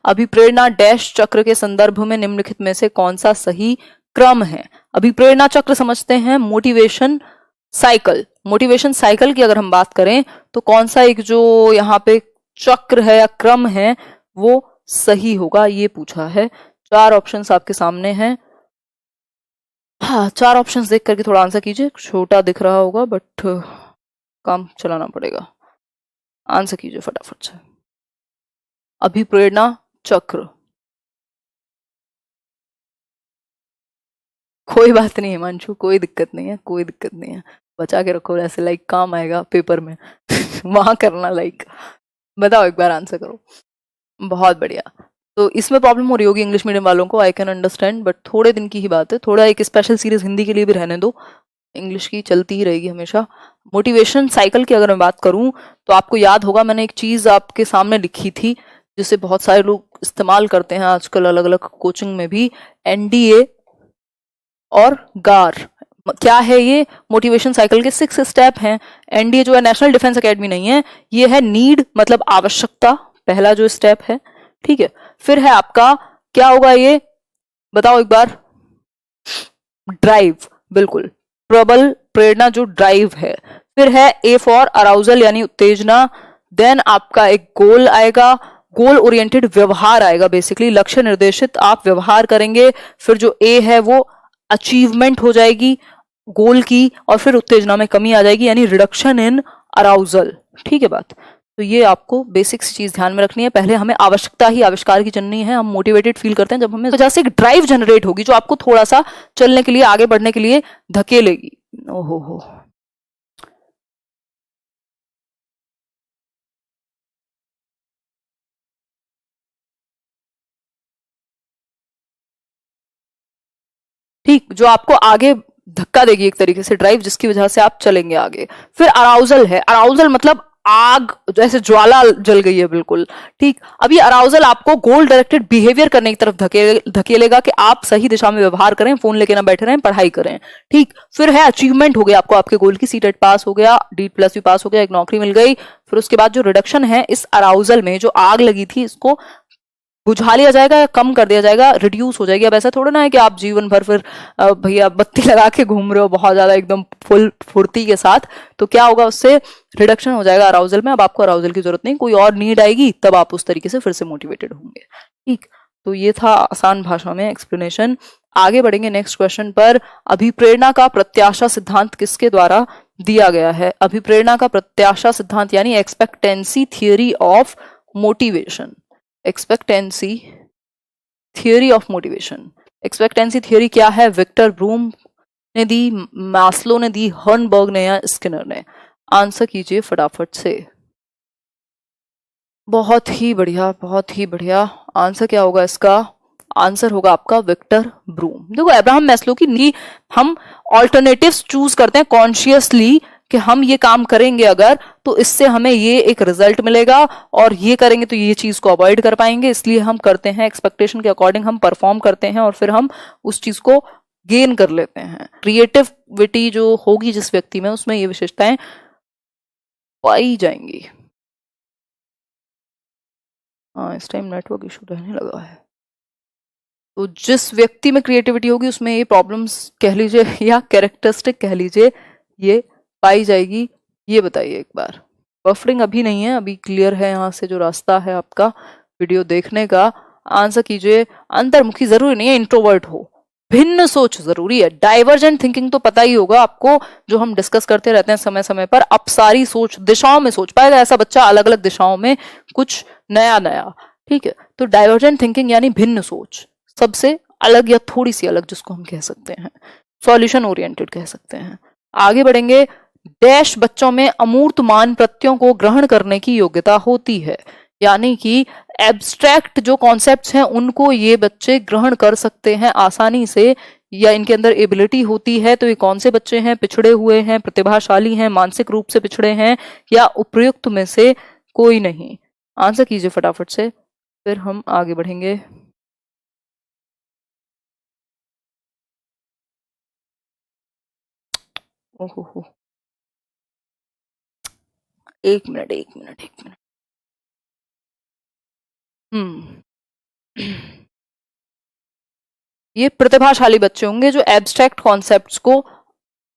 अभिप्रेरणा dash चक्र के संदर्भ में निम्नलिखित में से कौन सा सही क्रम है? अभिप्रेरणा चक्र समझते हैं मोटिवेशन साइकिल। मोटिवेशन साइकिल की अगर हम बात करें तो कौन सा एक जो यहाँ पे चक्र है या क्रम है वो सही होगा, ये पूछा है। 4 ऑप्शंस आपके सामने हैं। हाँ, 4 ऑप्शंस देख करके थोड़ा आंसर कीजिए। छोटा दिख रहा होगा बट काम चलाना पड़ेगा। आंसर कीजिए फटाफट से। अभिप्रेरणा चक्र। कोई बात नहीं हिमांशु, कोई दिक्कत नहीं है, कोई दिक्कत नहीं है। बचा के रखो, ऐसे लाइक काम आएगा पेपर में वहां करना लाइक। बताओ एक बार आंसर करो। बहुत बढ़िया। तो इसमें प्रॉब्लम हो रही होगी इंग्लिश मीडियम वालों को, आई कैन अंडरस्टैंड, बट थोड़े दिन की ही बात है। थोड़ा एक स्पेशल सीरीज हिंदी के लिए भी रहने दो, इंग्लिश की चलती ही रहेगी हमेशा। मोटिवेशन साइकिल की अगर मैं बात करूं तो आपको याद होगा मैंने एक चीज आपके सामने लिखी थी जिसे बहुत सारे लोग इस्तेमाल करते हैं आजकल अलग अलग कोचिंग में भी, एनडीए और गार। क्या है ये? मोटिवेशन साइकिल के 6 स्टेप हैं। एनडीए जो है नेशनल डिफेंस एकेडमी नहीं है, ये है नीड मतलब आवश्यकता, पहला जो स्टेप है, ठीक है। फिर है आपका क्या होगा ये बताओ एक बार? ड्राइव, बिल्कुल, प्रबल प्रेरणा जो ड्राइव है। फिर है ए फॉर अराउजल यानी उत्तेजना। देन आपका एक गोल आएगा, गोल ओरिएंटेड व्यवहार आएगा, बेसिकली लक्ष्य निर्देशित आप व्यवहार करेंगे। फिर जो ए है वो अचीवमेंट हो जाएगी गोल की, और फिर उत्तेजना में कमी आ जाएगी यानी रिडक्शन इन अराउजल, ठीक है बात। तो ये आपको बेसिक चीज ध्यान में रखनी है। पहले हमें आवश्यकता ही आविष्कार की जननी है। हम मोटिवेटेड फील करते हैं जब हमें वजह से एक ड्राइव जनरेट होगी जो आपको थोड़ा सा चलने के लिए, आगे बढ़ने के लिए धकेलेगी। ओहो हो, ठीक, जो आपको आगे धक्का देगी एक तरीके से ड्राइव, जिसकी वजह से आप चलेंगे आगे। फिर अराउजल है, अराउजल मतलब आग, जैसे ज्वाला जल गई है, बिल्कुल ठीक। अब ये अराउजल आपको गोल डायरेक्टेड बिहेवियर करने की तरफ धकेलेगा कि आप सही दिशा में व्यवहार करें, फोन लेके ना बैठे रहें, पढ़ाई करें, ठीक। फिर है अचीवमेंट हो गया आपको आपके गोल की, सीटेट पास हो गया, डी प्लस भी पास हो गया, एक नौकरी मिल गई। फिर उसके बाद जो रिडक्शन है इस अराउजल में, जो आग लगी थी इसको बुझा लिया जाएगा या कम कर दिया जाएगा, रिड्यूस हो जाएगी। अब ऐसा थोड़ा ना है कि आप जीवन भर फिर भैया बत्ती लगा के घूम रहे हो बहुत ज्यादा एकदम फुल फुर्ती के साथ। तो क्या होगा, उससे रिडक्शन हो जाएगा अराउजल में। अब आपको अराउजल की जरूरत नहीं, कोई और नीड आएगी तब आप उस तरीके से फिर से मोटिवेटेड होंगे, ठीक। तो ये था आसान भाषा में एक्सप्लेनेशन। आगे बढ़ेंगे नेक्स्ट क्वेश्चन पर। अभिप्रेरणा का प्रत्याशा सिद्धांत किसके द्वारा दिया गया है? अभिप्रेरणा का प्रत्याशा सिद्धांत यानी expectancy theory of motivation. Expectancy theory of motivation. Expectancy theory क्या है? विक्टर ब्रूम ने दी, मास्लो ने दी, हर्नबर्ग ने या स्किनर ने? आंसर कीजिए फटाफट से। बहुत ही बढ़िया, बहुत ही बढ़िया। आंसर क्या होगा इसका? आंसर होगा आपका विक्टर ब्रूम। देखो अब्राहम मैस्लो की हम ऑल्टरनेटिव्स चूज करते हैं कॉन्शियसली कि हम ये काम करेंगे अगर तो इससे हमें ये एक रिजल्ट मिलेगा, और ये करेंगे तो ये चीज को अवॉइड कर पाएंगे, इसलिए हम करते हैं एक्सपेक्टेशन के अकॉर्डिंग हम परफॉर्म करते हैं और फिर हम उस चीज को गेन कर लेते हैं। क्रिएटिविटी जो होगी जिस व्यक्ति में, उसमें ये विशेषताएं पाई जाएंगी। हाँ, इस टाइम नेटवर्क इशू रहने लगा है। तो जिस व्यक्ति में क्रिएटिविटी होगी उसमें ये प्रॉब्लम्स कह लीजिए या कैरेक्टरिस्टिक कह लीजिए, ये पाई जाएगी। ये बताइए एक बार। बफरिंग अभी नहीं है, अभी क्लियर है यहाँ से जो रास्ता है आपका वीडियो देखने का। आंसर कीजिए। अंतर्मुखी जरूरी नहीं है इंट्रोवर्ट हो, भिन्न सोच जरूरी है। डाइवर्जेंट थिंकिंग तो पता ही होगा आपको, जो हम डिस्कस करते रहते हैं समय समय पर। अपसारी सोच, दिशाओं में सोच पाएगा ऐसा बच्चा, अलग अलग दिशाओं में कुछ नया नया, ठीक है। तो डाइवर्जेंट थिंकिंग यानी भिन्न सोच, सबसे अलग या थोड़ी सी अलग, जिसको हम कह सकते हैं सॉल्यूशन ओरिएंटेड कह सकते हैं। आगे बढ़ेंगे। डैश बच्चों में अमूर्त मान प्रत्ययों को ग्रहण करने की योग्यता होती है, यानी कि एब्स्ट्रैक्ट जो कॉन्सेप्ट्स हैं उनको ये बच्चे ग्रहण कर सकते हैं आसानी से, या इनके अंदर एबिलिटी होती है। तो ये कौन से बच्चे हैं? पिछड़े हुए हैं, प्रतिभाशाली हैं, मानसिक रूप से पिछड़े हैं, या उपयुक्त में से कोई नहीं? आंसर कीजिए फटाफट से, फिर हम आगे बढ़ेंगे। ओहो, एक मिनट एक मिनट एक मिनट। ये प्रतिभाशाली बच्चे होंगे जो एब्स्ट्रैक्ट कॉन्सेप्ट्स को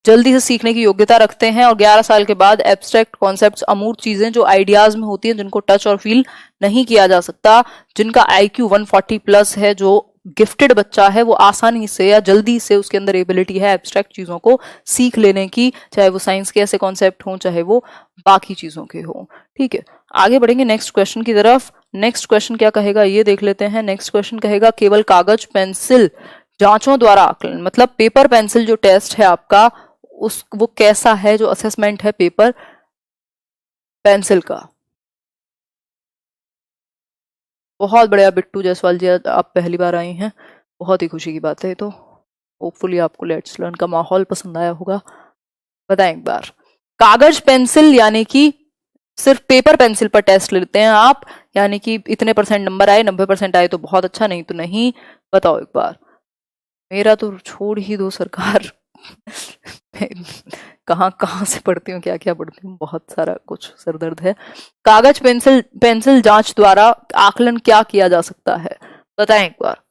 जल्दी से सीखने की योग्यता रखते हैं और 11 साल के बाद एब्स्ट्रैक्ट कॉन्सेप्ट्स, अमूर्त चीजें जो आइडियाज में होती हैं, जिनको टच और फील नहीं किया जा सकता, जिनका IQ 140 प्लस है, जो गिफ्टेड बच्चा है, वो आसानी से या जल्दी से उसके अंदर एबिलिटी है एब्स्ट्रैक्ट चीजों को सीख लेने की, चाहे वो साइंस के ऐसे कॉन्सेप्ट हों, चाहे वो बाकी चीजों के हों। ठीक है, आगे बढ़ेंगे नेक्स्ट क्वेश्चन की तरफ। नेक्स्ट क्वेश्चन क्या कहेगा ये देख लेते हैं। नेक्स्ट क्वेश्चन कहेगा केवल कागज पेंसिल जांचों द्वारा आकलन, मतलब पेपर पेंसिल जो टेस्ट है आपका, वो कैसा है, जो असेसमेंट है पेपर पेंसिल का। बहुत बढ़िया बिट्टू जायसवाल जी, आप पहली बार आई हैं, बहुत ही खुशी की बात है। तो होपफुली आपको लेट्स लर्न का माहौल पसंद आया होगा। बताएं एक बार, कागज पेंसिल यानी कि सिर्फ पेपर पेंसिल पर टेस्ट लेते हैं आप, यानी कि इतने % नंबर आए, 90% आए तो बहुत अच्छा, नहीं तो नहीं। बताओ एक बार। मेरा तो छोड़ ही दो सरकार कहाँ से पढ़ती हूँ, क्या क्या पढ़ती हूँ, बहुत सारा कुछ सरदर्द है। कागज पेंसिल जांच द्वारा आकलन क्या किया जा सकता है, बताएं एक बार।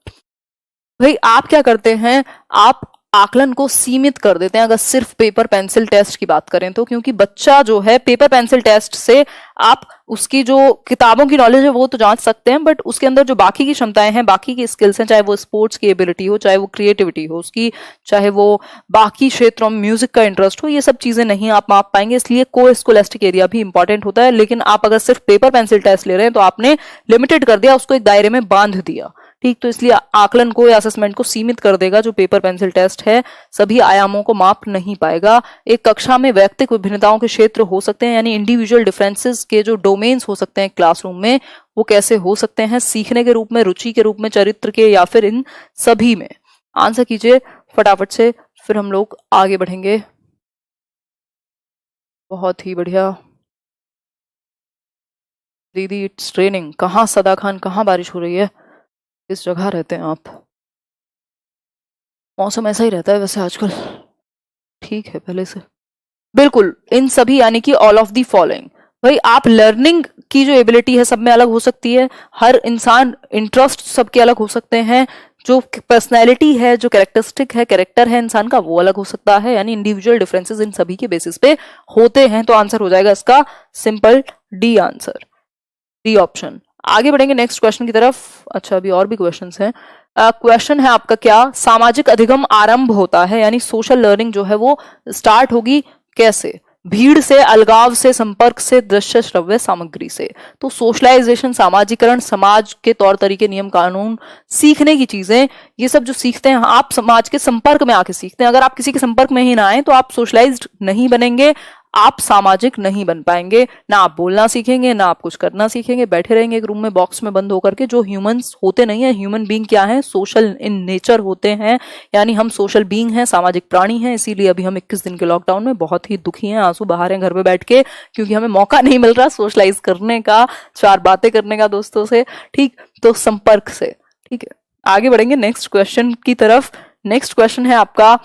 भाई आप क्या करते हैं, आप आकलन को सीमित कर देते हैं अगर सिर्फ पेपर पेंसिल टेस्ट की बात करें तो, क्योंकि बच्चा जो है पेपर पेंसिल टेस्ट से आप उसकी जो किताबों की नॉलेज है वो तो जांच सकते हैं, बट उसके अंदर जो बाकी की क्षमताएं हैं, बाकी की स्किल्स हैं, चाहे वो स्पोर्ट्स की एबिलिटी हो, चाहे वो क्रिएटिविटी हो उसकी, चाहे वो बाकी क्षेत्रों में म्यूजिक का इंटरेस्ट हो, ये सब चीजें नहीं आप माप पाएंगे। इसलिए को स्कोलेस्टिक एरिया भी इंपॉर्टेंट होता है। लेकिन आप अगर सिर्फ पेपर पेंसिल टेस्ट ले रहे हैं तो आपने लिमिटेड कर दिया, उसको एक दायरे में बांध दिया। ठीक, तो इसलिए आकलन को या असेसमेंट को सीमित कर देगा। जो पेपर पेंसिल टेस्ट है सभी आयामों को माप नहीं पाएगा। एक कक्षा में व्यक्तिगत विभिन्नताओं के क्षेत्र हो सकते हैं, यानी इंडिविजुअल डिफरेंसेस के जो डोमेन्स हो सकते हैं क्लासरूम में, वो कैसे हो सकते हैं, सीखने के रूप में, रुचि के रूप में, चरित्र के, या फिर इन सभी में। आंसर कीजिए फटाफट से, फिर हम लोग आगे बढ़ेंगे। बहुत ही बढ़िया दीदी, इट्स ट्रेनिंग। कहाँ सदा खान, कहाँ बारिश हो रही है, किस जगह रहते हैं आप? मौसम ऐसा ही रहता है वैसे आजकल, ठीक है पहले से। बिल्कुल, इन सभी यानी कि ऑल ऑफ दी फॉलोइंग। भाई आप लर्निंग की जो एबिलिटी है सब में अलग हो सकती है, हर इंसान इंटरेस्ट सबके अलग हो सकते हैं, जो पर्सनैलिटी है, जो कैरेक्टरिस्टिक है, कैरेक्टर है इंसान का, वो अलग हो सकता है, यानी इंडिविजुअल डिफरेंसेस इन सभी के बेसिस पे होते हैं। तो आंसर हो जाएगा इसका simple D answer, D option. आगे बढ़ेंगे नेक्स्ट क्वेश्चन की तरफ। अच्छा, अभी और भी क्वेश्चंस हैं। क्वेश्चन है आपका क्या, सामाजिक अधिगम आरंभ होता है, यानी सोशल लर्निंग जो है वो स्टार्ट होगी कैसे? भीड़ से, अलगाव से, संपर्क से, दृश्य श्रव्य सामग्री से। तो सोशलाइजेशन, सामाजिकरण, समाज के तौर तरीके, नियम कानून, सीखने की चीजें, ये सब जो सीखते हैं आप समाज के संपर्क में आके सीखते हैं। अगर आप किसी के संपर्क में ही ना आए तो आप सोशलाइज्ड नहीं बनेंगे, आप सामाजिक नहीं बन पाएंगे, ना आप बोलना सीखेंगे, ना आप कुछ करना सीखेंगे, बैठे रहेंगे एक रूम में बॉक्स में बंद होकर के। जो ह्यूमंस होते नहीं है, ह्यूमन बीइंग क्या है, सोशल इन नेचर होते हैं, यानी हम सोशल बीइंग हैं, सामाजिक प्राणी हैं। इसीलिए अभी हम 21 दिन के लॉकडाउन में बहुत ही दुखी हैं, आंसू बहा रहे हैं घर पे बैठ के, क्योंकि हमें मौका नहीं मिल रहा सोशलाइज करने का, 4 बातें करने का दोस्तों से। ठीक, तो संपर्क से। ठीक है, आगे बढ़ेंगे नेक्स्ट क्वेश्चन की तरफ। नेक्स्ट क्वेश्चन है आपका,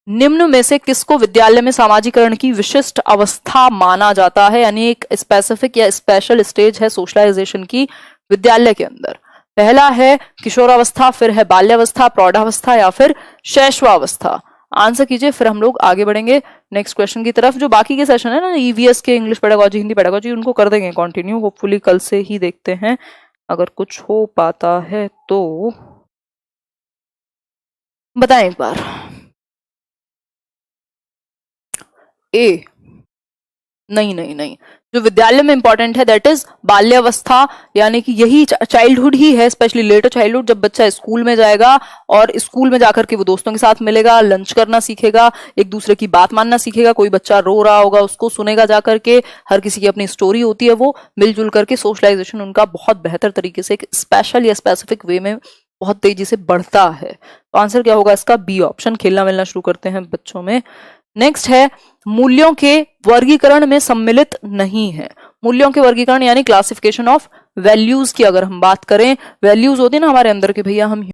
निम्न में से किसको विद्यालय में सामाजिकरण की विशिष्ट अवस्था माना जाता है, यानी एक स्पेसिफिक या स्पेशल स्टेज है सोशलाइजेशन की विद्यालय के अंदर? पहला है किशोरावस्था, फिर है बाल्यावस्था, प्रौढ़ावस्था, या फिर शैशवावस्था। आंसर कीजिए, फिर हम लोग आगे बढ़ेंगे नेक्स्ट क्वेश्चन की तरफ। जो बाकी के सेशन है ना, ईवीएस के, इंग्लिश पेडागोजी, हिंदी पेडागोजी, उनको कर देंगे कंटिन्यू, होपफुली कल से ही देखते हैं अगर कुछ हो पाता है तो। बताएं एक बार। ए, नहीं नहीं नहीं, जो विद्यालय में इंपॉर्टेंट है दैट इज बाल्यावस्था, यानी कि यही चाइल्डहुड ही है, स्पेशली लेटर चाइल्डहुड, जब बच्चा स्कूल में जाएगा और स्कूल में जाकर के वो दोस्तों के साथ मिलेगा, लंच करना सीखेगा, एक दूसरे की बात मानना सीखेगा, कोई बच्चा रो रहा होगा उसको सुनेगा जाकर के, हर किसी की अपनी स्टोरी होती है, वो मिलजुल करके सोशलाइजेशन उनका बहुत बेहतर तरीके से एक स्पेशल या स्पेसिफिक वे में बहुत तेजी से बढ़ता है। तो आंसर क्या होगा इसका? बी ऑप्शन, खेलना मिलना शुरू करते हैं बच्चों में। नेक्स्ट है, मूल्यों के वर्गीकरण में सम्मिलित नहीं है। मूल्यों के वर्गीकरण यानी क्लासिफिकेशन ऑफ वैल्यूज की अगर हम बात करें, वैल्यूज होती है ना हमारे अंदर के, भैया हम